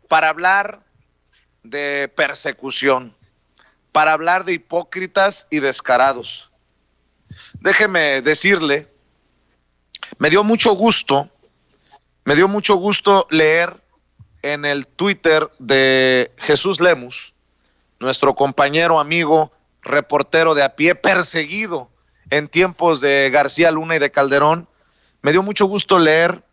para hablar de persecución, para hablar de hipócritas y descarados. Déjeme decirle, me dio mucho gusto leer en el Twitter de Jesús Lemus, nuestro compañero, amigo, reportero de a pie, perseguido en tiempos de García Luna y de Calderón. Me dio mucho gusto leer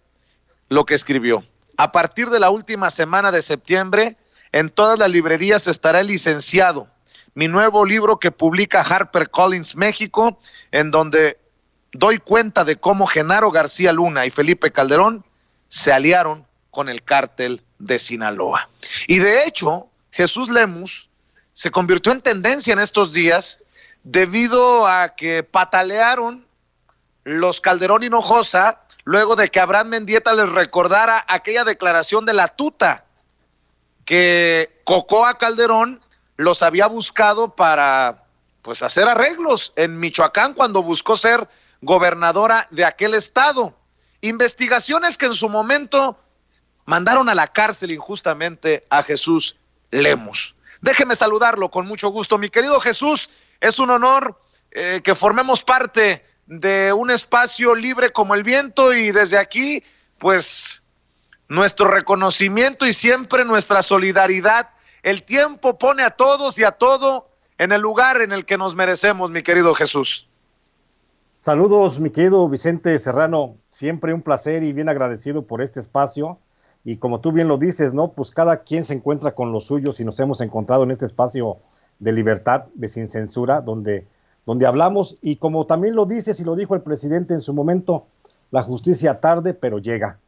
lo que escribió. A partir de la última semana de septiembre, en todas las librerías estará El Licenciado, mi nuevo libro que publica HarperCollins México, en donde doy cuenta de cómo Genaro García Luna y Felipe Calderón se aliaron con el cártel de Sinaloa. Y de hecho, Jesús Lemus se convirtió en tendencia en estos días debido a que patalearon los Calderón Hinojosa luego de que Abraham Mendieta les recordara aquella declaración de la tuta que Cocoa Calderón los había buscado para pues hacer arreglos en Michoacán cuando buscó ser gobernadora de aquel estado. Investigaciones que en su momento mandaron a la cárcel injustamente a Jesús Lemus. Déjeme saludarlo con mucho gusto. Mi querido Jesús, es un honor que formemos parte de un espacio libre como el viento, y desde aquí, pues, nuestro reconocimiento y siempre nuestra solidaridad. El tiempo pone a todos y a todo en el lugar en el que nos merecemos, mi querido Jesús. Saludos, mi querido Vicente Serrano, siempre un placer y bien agradecido por este espacio. Y como tú bien lo dices, ¿no? Pues cada quien se encuentra con los suyos y nos hemos encontrado en este espacio de libertad, de sin censura, donde hablamos, y como también lo dices y lo dijo el presidente en su momento, la justicia tarde, pero llega.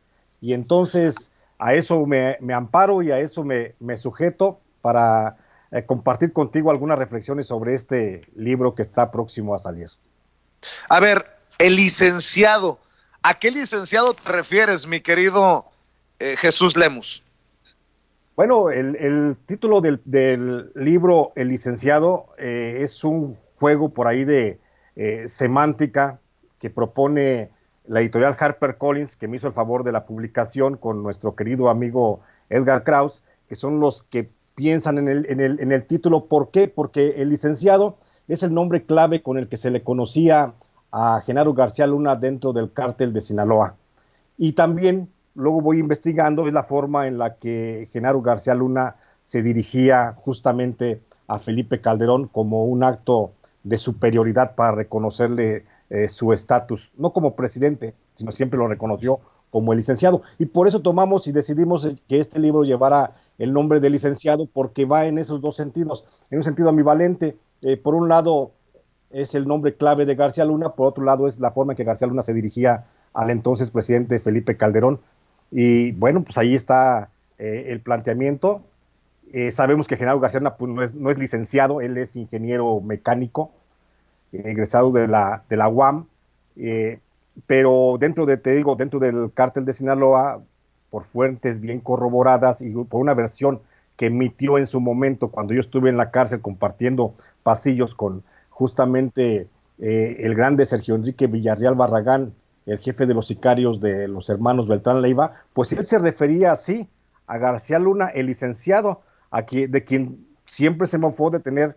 Y entonces a eso me amparo y a eso me sujeto para compartir contigo algunas reflexiones sobre este libro que está próximo a salir. A ver, El Licenciado, ¿a qué licenciado te refieres, mi querido Jesús Lemus? Bueno, el título del libro El Licenciado es un juego por ahí de semántica que propone la editorial HarperCollins, que me hizo el favor de la publicación con nuestro querido amigo Edgar Kraus, que son los que piensan en el título. ¿Por qué? Porque El Licenciado es el nombre clave con el que se le conocía a Genaro García Luna dentro del cártel de Sinaloa. Y también, luego voy investigando, es la forma en la que Genaro García Luna se dirigía justamente a Felipe Calderón como un acto de superioridad para reconocerle su estatus, no como presidente, sino siempre lo reconoció como el licenciado. Y por eso tomamos y decidimos que este libro llevara el nombre de licenciado, porque va en esos dos sentidos, en un sentido ambivalente. Por un lado es el nombre clave de García Luna, por otro lado es la forma en que García Luna se dirigía al entonces presidente Felipe Calderón. Y bueno, pues ahí está el planteamiento. Sabemos que Genaro García Luna pues, no es licenciado, él es ingeniero mecánico, egresado de la UAM, pero dentro del cártel de Sinaloa, por fuentes bien corroboradas y por una versión que emitió en su momento cuando yo estuve en la cárcel compartiendo pasillos con justamente el grande Sergio Enrique Villarreal Barragán, el jefe de los sicarios de los hermanos Beltrán Leiva, pues él se refería así a García Luna, el licenciado, de quien siempre se mofó de tener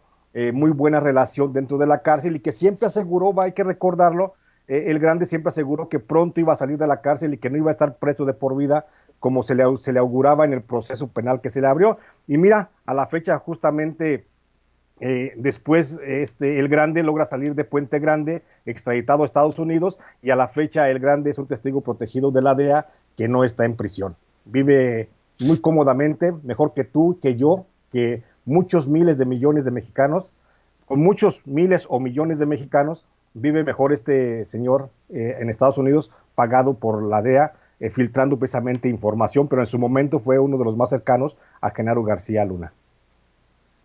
muy buena relación dentro de la cárcel, y que siempre aseguró, hay que recordarlo, el grande siempre aseguró que pronto iba a salir de la cárcel y que no iba a estar preso de por vida, como se le auguraba en el proceso penal que se le abrió. Y mira, a la fecha justamente después el grande logra salir de Puente Grande, extraditado a Estados Unidos, y a la fecha el grande es un testigo protegido de la DEA que no está en prisión. Vive muy cómodamente, mejor que tú, que yo, que muchos miles de millones de mexicanos, con muchos miles o millones de mexicanos, vive mejor este señor en Estados Unidos, pagado por la DEA, filtrando precisamente información, pero en su momento fue uno de los más cercanos a Genaro García Luna.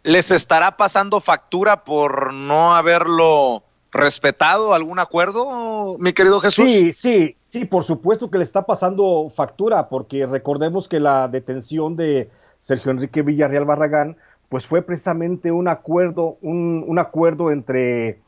¿Les estará pasando factura por no haberlo respetado algún acuerdo, mi querido Jesús? Sí, por supuesto que le está pasando factura, porque recordemos que la detención de Sergio Enrique Villarreal Barragán, pues fue precisamente un acuerdo entre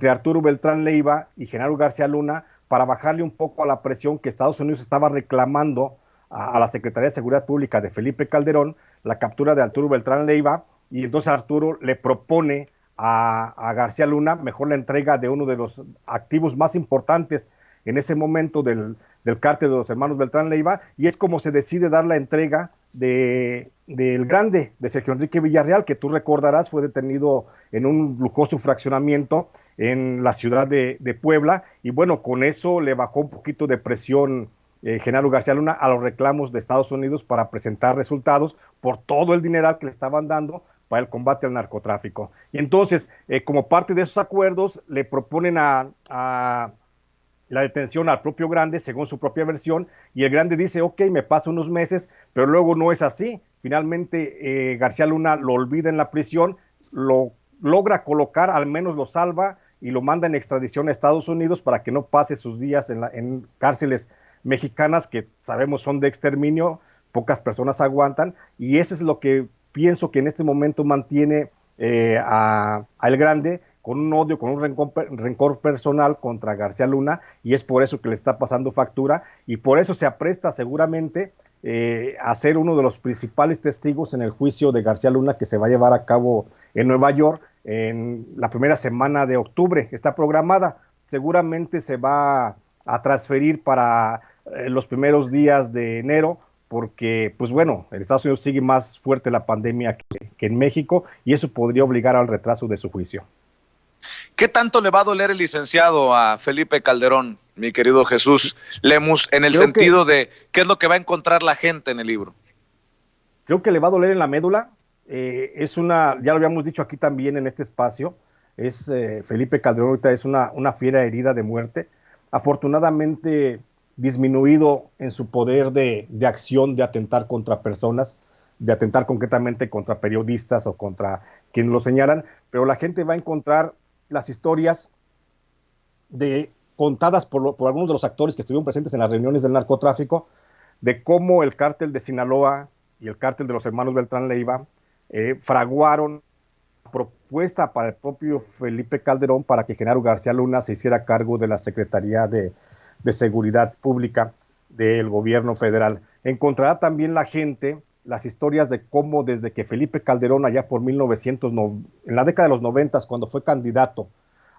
Arturo Beltrán Leiva y Genaro García Luna para bajarle un poco a la presión que Estados Unidos estaba reclamando a la Secretaría de Seguridad Pública de Felipe Calderón la captura de Arturo Beltrán Leiva, y entonces Arturo le propone a García Luna mejor la entrega de uno de los activos más importantes en ese momento del cártel de los hermanos Beltrán Leiva, y es como se decide dar la entrega del Grande, de Sergio Enrique Villarreal, que tú recordarás fue detenido en un lujoso fraccionamiento en la ciudad de Puebla, y bueno, con eso le bajó un poquito de presión Genaro García Luna a los reclamos de Estados Unidos para presentar resultados por todo el dineral que le estaban dando para el combate al narcotráfico. Y entonces, como parte de esos acuerdos, le proponen a la detención al propio Grande, según su propia versión, y el Grande dice, ok, me paso unos meses, pero luego no es así. Finalmente, García Luna lo olvida en la prisión, lo logra colocar, al menos lo salva, y lo manda en extradición a Estados Unidos para que no pase sus días en cárceles mexicanas, que sabemos son de exterminio, pocas personas aguantan, y eso es lo que pienso que en este momento mantiene a El Grande con un odio, con un rencor personal contra García Luna, y es por eso que le está pasando factura, y por eso se apresta seguramente a ser uno de los principales testigos en el juicio de García Luna, que se va a llevar a cabo en Nueva York en la primera semana de octubre. Está programada, seguramente se va a transferir para los primeros días de enero, porque, pues bueno, en Estados Unidos sigue más fuerte la pandemia que en México, y eso podría obligar al retraso de su juicio. ¿Qué tanto le va a doler el licenciado a Felipe Calderón, mi querido Jesús Lemus, en el sentido de qué es lo que va a encontrar la gente en el libro? Creo que le va a doler en la médula. Ya lo habíamos dicho aquí también en este espacio, Felipe Calderón ahorita es una fiera herida de muerte. Afortunadamente disminuido en su poder de acción, de atentar contra personas, de atentar concretamente contra periodistas o contra quienes lo señalan, pero la gente va a encontrar las historias contadas por algunos de los actores que estuvieron presentes en las reuniones del narcotráfico, de cómo el cártel de Sinaloa y el cártel de los hermanos Beltrán Leiva fraguaron propuesta para el propio Felipe Calderón para que Genaro García Luna se hiciera cargo de la Secretaría de Seguridad Pública del gobierno federal. Encontrará también la gente las historias de cómo desde que Felipe Calderón, allá por en la década de los 90, cuando fue candidato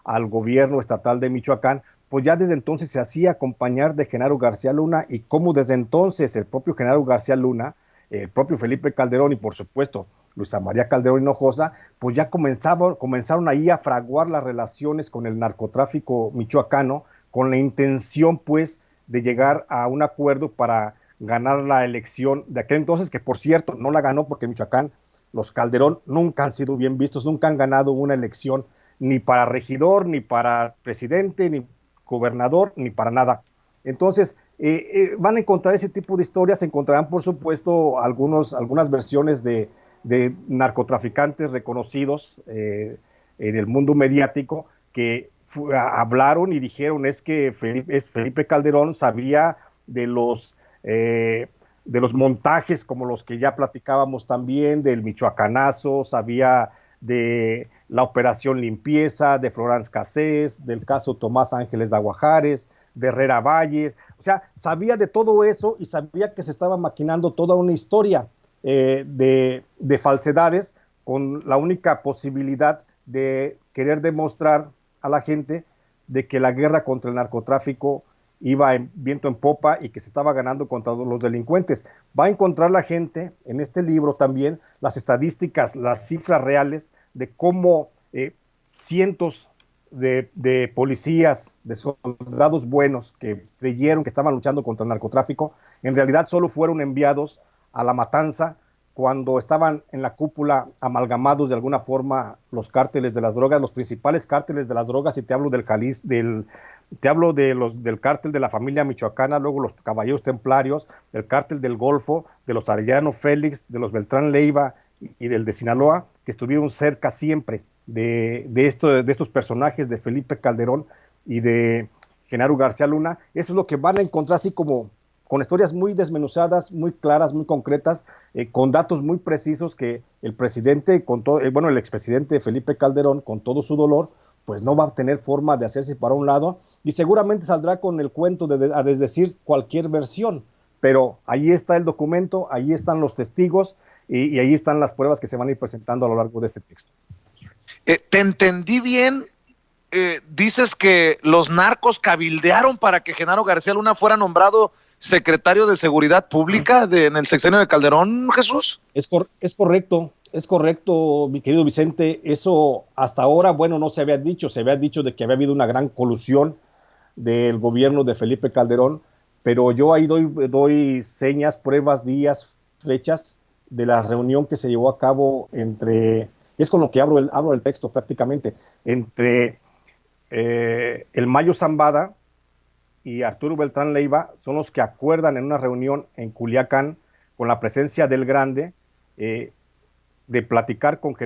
al gobierno estatal de Michoacán, pues ya desde entonces se hacía acompañar de Genaro García Luna, y cómo desde entonces el propio Genaro García Luna, el propio Felipe Calderón y por supuesto Luisa María Calderón Hinojosa, pues ya comenzaron ahí a fraguar las relaciones con el narcotráfico michoacano, con la intención pues de llegar a un acuerdo para ganar la elección de aquel entonces, que por cierto no la ganó porque en Michoacán los Calderón nunca han sido bien vistos, nunca han ganado una elección ni para regidor, ni para presidente, ni gobernador, ni para nada. Entonces, van a encontrar ese tipo de historias, encontrarán por supuesto algunas versiones de narcotraficantes reconocidos en el mundo mediático que hablaron y dijeron es que Felipe Calderón sabía de los montajes como los que ya platicábamos también, del Michoacanazo, sabía de la operación limpieza, de Florence Cassés, del caso Tomás Ángeles de Aguajares, de Herrera Valles, o sea, sabía de todo eso y sabía que se estaba maquinando toda una historia de falsedades con la única posibilidad de querer demostrar a la gente de que la guerra contra el narcotráfico iba en viento en popa y que se estaba ganando contra los delincuentes. Va a encontrar la gente en este libro también las estadísticas, las cifras reales de cómo cientos de policías, de soldados buenos que creyeron que estaban luchando contra el narcotráfico, en realidad solo fueron enviados a la matanza cuando estaban en la cúpula amalgamados de alguna forma los cárteles de las drogas, los principales cárteles de las drogas, y te hablo del del cártel de la familia michoacana, luego los caballeros templarios, el cártel del Golfo, de los Arellano Félix, de los Beltrán Leiva y del de Sinaloa, que estuvieron cerca siempre de estos personajes de Felipe Calderón y de Genaro García Luna. Eso es lo que van a encontrar, así como con historias muy desmenuzadas, muy claras, muy concretas, con datos muy precisos que el presidente, el expresidente Felipe Calderón, con todo su dolor, pues no va a tener forma de hacerse para un lado, y seguramente saldrá con el cuento de desdecir cualquier versión, pero ahí está el documento, ahí están los testigos y ahí están las pruebas que se van a ir presentando a lo largo de este texto. ¿Te entendí bien? Dices que los narcos cabildearon para que Genaro García Luna fuera nombrado secretario de Seguridad Pública en el sexenio de Calderón, Jesús. Es correcto, mi querido Vicente. Eso hasta ahora, bueno, no se había dicho de que había habido una gran colusión del gobierno de Felipe Calderón, pero yo ahí doy señas, pruebas, días, fechas de la reunión que se llevó a cabo es con lo que abro el texto prácticamente, entre el Mayo Zambada y Arturo Beltrán Leiva son los que acuerdan en una reunión en Culiacán, con la presencia del Grande, de platicar con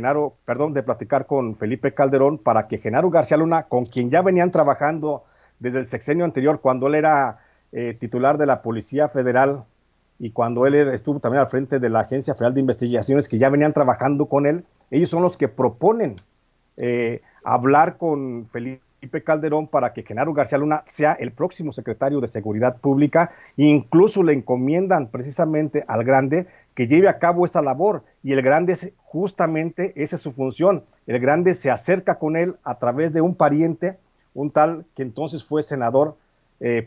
Felipe Calderón para que Genaro García Luna, con quien ya venían trabajando desde el sexenio anterior, cuando él era titular de la Policía Federal y cuando él estuvo también al frente de la Agencia Federal de Investigaciones, que ya venían trabajando con él, ellos son los que proponen hablar con Felipe Calderón para que Genaro García Luna sea el próximo secretario de Seguridad Pública, e incluso le encomiendan precisamente al Grande que lleve a cabo esa labor, y el Grande justamente esa es su función. El Grande se acerca con él a través de un pariente, un tal que entonces fue senador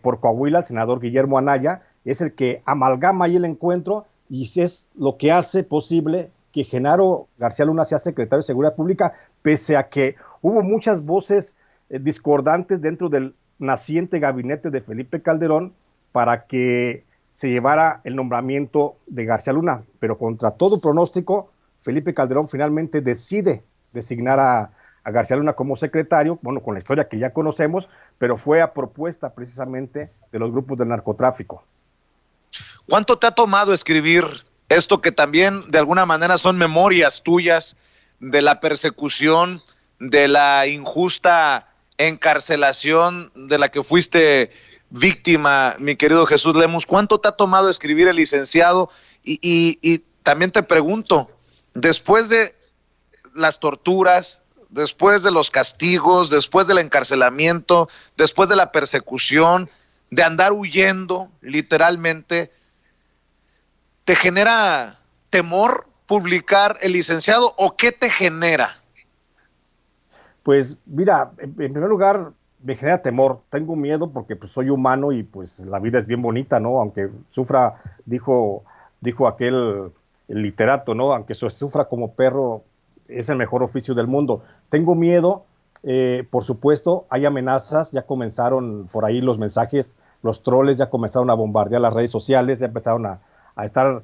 por Coahuila, el senador Guillermo Anaya, es el que amalgama ahí el encuentro y es lo que hace posible que Genaro García Luna sea secretario de Seguridad Pública, pese a que hubo muchas voces discordantes dentro del naciente gabinete de Felipe Calderón para que se llevara el nombramiento de García Luna, pero contra todo pronóstico, Felipe Calderón finalmente decide designar a García Luna como secretario, bueno, con la historia que ya conocemos, pero fue a propuesta precisamente de los grupos del narcotráfico. ¿Cuánto te ha tomado escribir esto que también de alguna manera son memorias tuyas de la persecución, de la injusta encarcelación de la que fuiste víctima, mi querido Jesús Lemus? ¿Cuánto te ha tomado escribir el licenciado? Y también te pregunto, después de las torturas, después de los castigos, después del encarcelamiento, después de la persecución, de andar huyendo literalmente, ¿te genera temor publicar el licenciado o qué te genera? Pues mira, en primer lugar me genera temor, tengo miedo porque pues, soy humano y pues la vida es bien bonita, ¿no? Aunque sufra, dijo aquel el literato, ¿no? Aunque sufra como perro, es el mejor oficio del mundo. Tengo miedo, por supuesto, hay amenazas, ya comenzaron por ahí los mensajes, los troles ya comenzaron a bombardear las redes sociales, ya empezaron a estar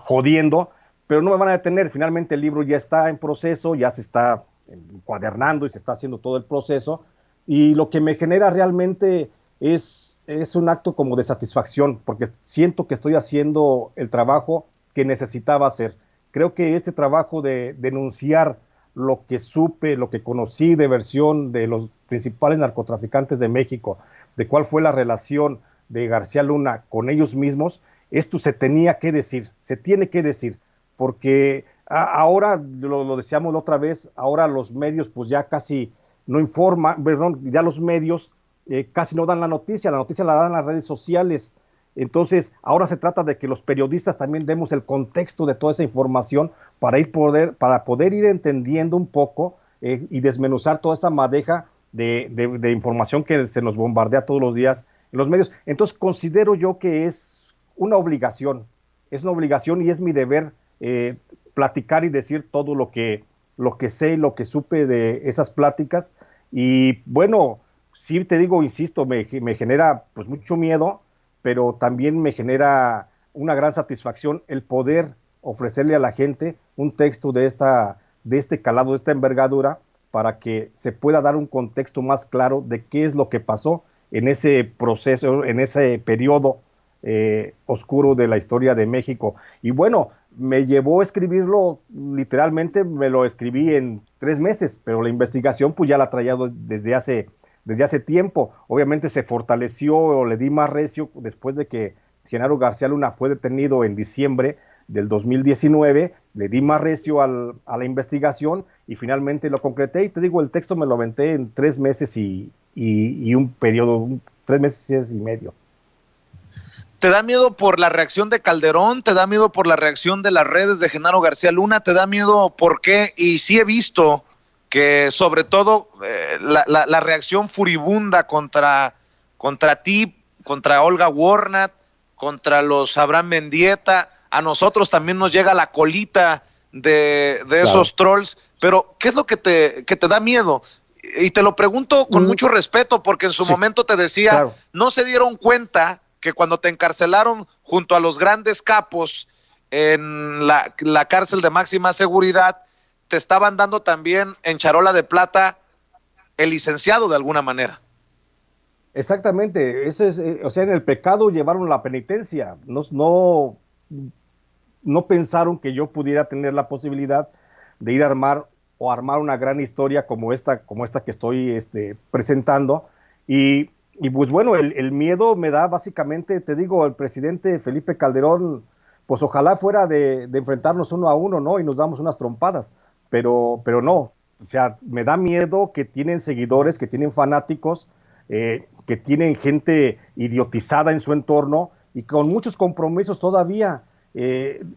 jodiendo, pero no me van a detener. Finalmente el libro ya está en proceso, ya se está encuadernando y se está haciendo todo el proceso, y lo que me genera realmente es un acto como de satisfacción, porque siento que estoy haciendo el trabajo que necesitaba hacer. Creo que este trabajo de denunciar lo que supe, lo que conocí de versión de los principales narcotraficantes de México, de cuál fue la relación de García Luna con ellos mismos, esto se tenía que decir, se tiene que decir, porque ahora, lo decíamos la otra vez, ahora los medios pues ya casi no informan, perdón, ya los medios casi no dan la noticia la dan las redes sociales. Entonces, ahora se trata de que los periodistas también demos el contexto de toda esa información para poder ir entendiendo un poco y desmenuzar toda esa madeja de información que se nos bombardea todos los días en los medios. Entonces, considero yo que es una obligación y es mi deber platicar y decir todo lo que sé, lo que supe de esas pláticas. Y bueno, sí te digo, insisto, me genera pues mucho miedo, pero también me genera una gran satisfacción el poder ofrecerle a la gente un texto de este calado, de esta envergadura, para que se pueda dar un contexto más claro de qué es lo que pasó en ese proceso, en ese periodo oscuro de la historia de México. Y bueno, me llevó a escribirlo, literalmente me lo escribí en 3 meses, pero la investigación pues ya la traía desde hace tiempo. Obviamente se fortaleció o le di más recio después de que Genaro García Luna fue detenido en diciembre del 2019, le di más recio a la investigación y finalmente lo concreté. Y te digo, el texto me lo aventé en 3 meses y un periodo, 3 meses y medio. ¿Te da miedo por la reacción de Calderón? ¿Te da miedo por la reacción de las redes de Genaro García Luna? ¿Te da miedo por qué? Y sí he visto que sobre todo la reacción furibunda contra ti, contra Olga Warnat, contra los Abraham Mendieta, a nosotros también nos llega la colita de esos trolls, pero ¿qué es lo que te da miedo? Y te lo pregunto con mucho respeto, porque en su momento te decía, no se dieron cuenta que cuando te encarcelaron junto a los grandes capos en la cárcel de máxima seguridad, te estaban dando también en charola de plata el licenciado de alguna manera. Exactamente, eso es, o sea, en el pecado llevaron la penitencia, no pensaron que yo pudiera tener la posibilidad de ir a armar una gran historia como esta que estoy presentando. Y pues bueno, el miedo me da básicamente, te digo, el presidente Felipe Calderón, pues ojalá fuera de enfrentarnos uno a uno, ¿no? Y nos damos unas trompadas, pero no, o sea, me da miedo que tienen seguidores, que tienen fanáticos, que tienen gente idiotizada en su entorno y con muchos compromisos todavía.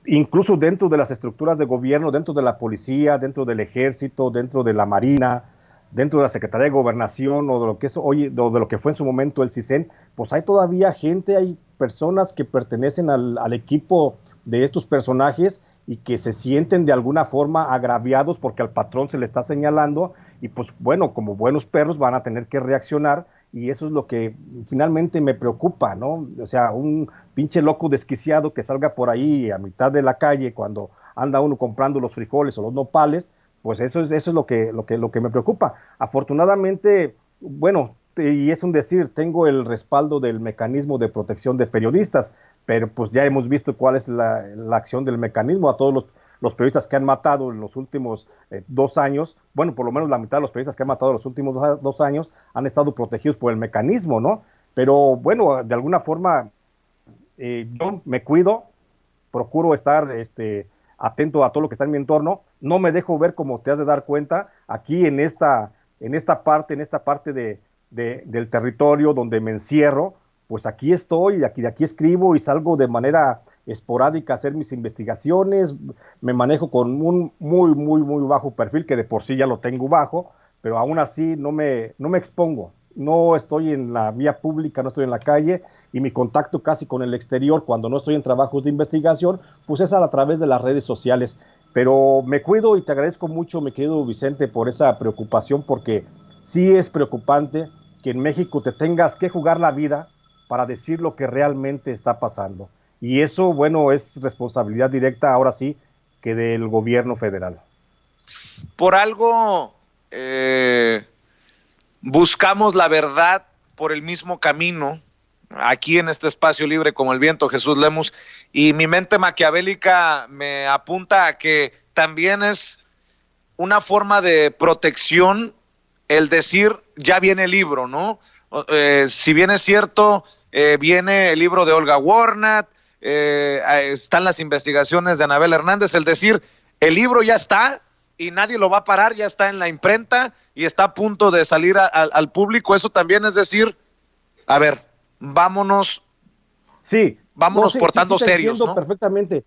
Incluso dentro de las estructuras de gobierno, dentro de la policía, dentro del ejército, dentro de la marina, dentro de la Secretaría de Gobernación o de lo que es hoy, o de lo que fue en su momento el CISEN, pues hay todavía gente, hay personas que pertenecen al equipo de estos personajes y que se sienten de alguna forma agraviados porque al patrón se le está señalando y pues bueno, como buenos perros van a tener que reaccionar y eso es lo que finalmente me preocupa, ¿no? O sea, un pinche loco desquiciado que salga por ahí a mitad de la calle cuando anda uno comprando los frijoles o los nopales, pues eso es lo que me preocupa. Afortunadamente, bueno, y es un decir, tengo el respaldo del mecanismo de protección de periodistas, pero pues ya hemos visto cuál es la acción del mecanismo. A todos los periodistas que han matado en los últimos 2 años, bueno, por lo menos la mitad de los periodistas que han matado en los últimos 2 años han estado protegidos por el mecanismo, ¿no? Pero bueno, de alguna forma yo me cuido, procuro estar atento a todo lo que está en mi entorno, no me dejo ver, como te has de dar cuenta, aquí en esta parte del territorio donde me encierro, pues aquí estoy, de aquí escribo y salgo de manera esporádica a hacer mis investigaciones, me manejo con un muy bajo perfil, que de por sí ya lo tengo bajo, pero aún así no me expongo, no estoy en la vía pública, no estoy en la calle, y mi contacto casi con el exterior, cuando no estoy en trabajos de investigación, pues es a través de las redes sociales. Pero me cuido y te agradezco mucho, mi querido Vicente, por esa preocupación, porque sí es preocupante que en México te tengas que jugar la vida para decir lo que realmente está pasando. Y eso, bueno, es responsabilidad directa, ahora sí, que del gobierno federal. Por algo buscamos la verdad por el mismo camino, aquí en este espacio libre como el viento, Jesús Lemus, y mi mente maquiavélica me apunta a que también es una forma de protección el decir, ya viene el libro, ¿no? Si bien es cierto, viene el libro de Olga Warnat, están las investigaciones de Anabel Hernández, el decir, el libro ya está y nadie lo va a parar, ya está en la imprenta y está a punto de salir al público, eso también es decir, a ver, vámonos portando serios, ¿no? Perfectamente.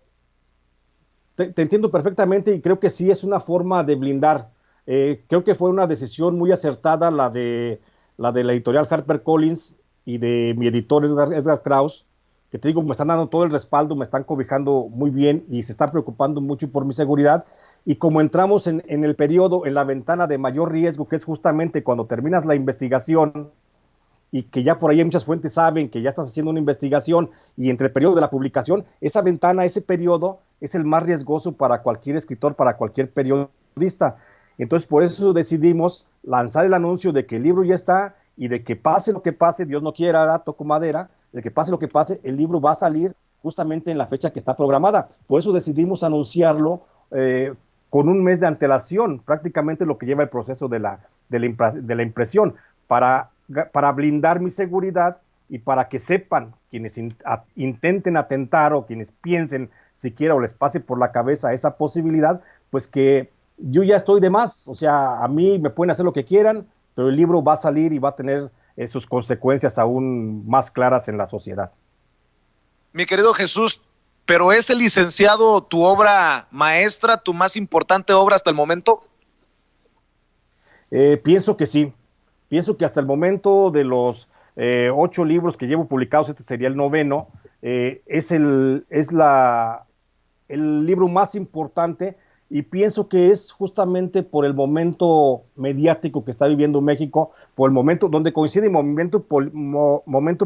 Te entiendo perfectamente y creo que sí es una forma de blindar. Creo que fue una decisión muy acertada la de la editorial HarperCollins y de mi editor Edgar Krauss, que te digo, me están dando todo el respaldo, me están cobijando muy bien y se están preocupando mucho por mi seguridad. Y como entramos en el periodo, en la ventana de mayor riesgo, que es justamente cuando terminas la investigación y que ya por ahí muchas fuentes saben que ya estás haciendo una investigación y entre el periodo de la publicación, esa ventana, ese periodo es el más riesgoso para cualquier escritor, para cualquier periodista. Entonces por eso decidimos lanzar el anuncio de que el libro ya está y de que pase lo que pase, Dios no quiera, toco madera, de que pase lo que pase, el libro va a salir justamente en la fecha que está programada. Por eso decidimos anunciarlo con un mes de antelación, prácticamente lo que lleva el proceso de la impresión, para blindar mi seguridad y para que sepan quienes intenten atentar o quienes piensen siquiera o les pase por la cabeza esa posibilidad, pues que yo ya estoy de más, o sea, a mí me pueden hacer lo que quieran, pero el libro va a salir y va a tener sus consecuencias aún más claras en la sociedad. mi querido Jesús, pero ¿es el licenciado tu obra maestra, tu más importante obra hasta el momento? Pienso que sí. Pienso que hasta el momento de los 8 libros que llevo publicados, este sería el noveno, es el libro más importante, y pienso que es justamente por el momento mediático que está viviendo México, por el momento donde coincide momento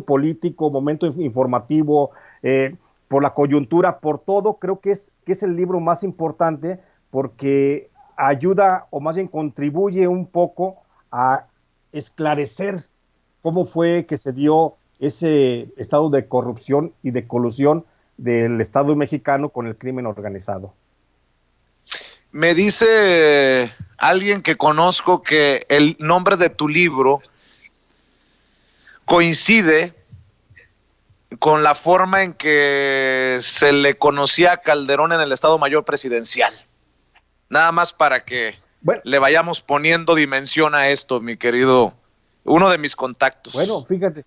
político, momento informativo, por la coyuntura, por todo. Creo que es el libro más importante porque ayuda, o más bien contribuye un poco a esclarecer cómo fue que se dio ese estado de corrupción y de colusión del Estado mexicano con el crimen organizado. Me dice alguien que conozco que el nombre de tu libro coincide con la forma en que se le conocía a Calderón en el Estado Mayor Presidencial. Nada más para que Bueno, le vayamos poniendo dimensión a esto, mi querido, uno de mis contactos. bueno, fíjate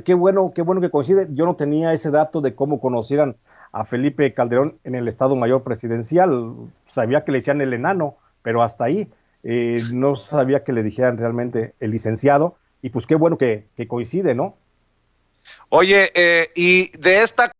qué bueno que coincide. Yo no tenía ese dato de cómo conocieran a Felipe Calderón en el Estado Mayor Presidencial. Sabía que le decían el enano, pero hasta ahí. No sabía que le dijeran realmente el licenciado, y pues qué bueno que coincide, ¿no? Oye, y de esta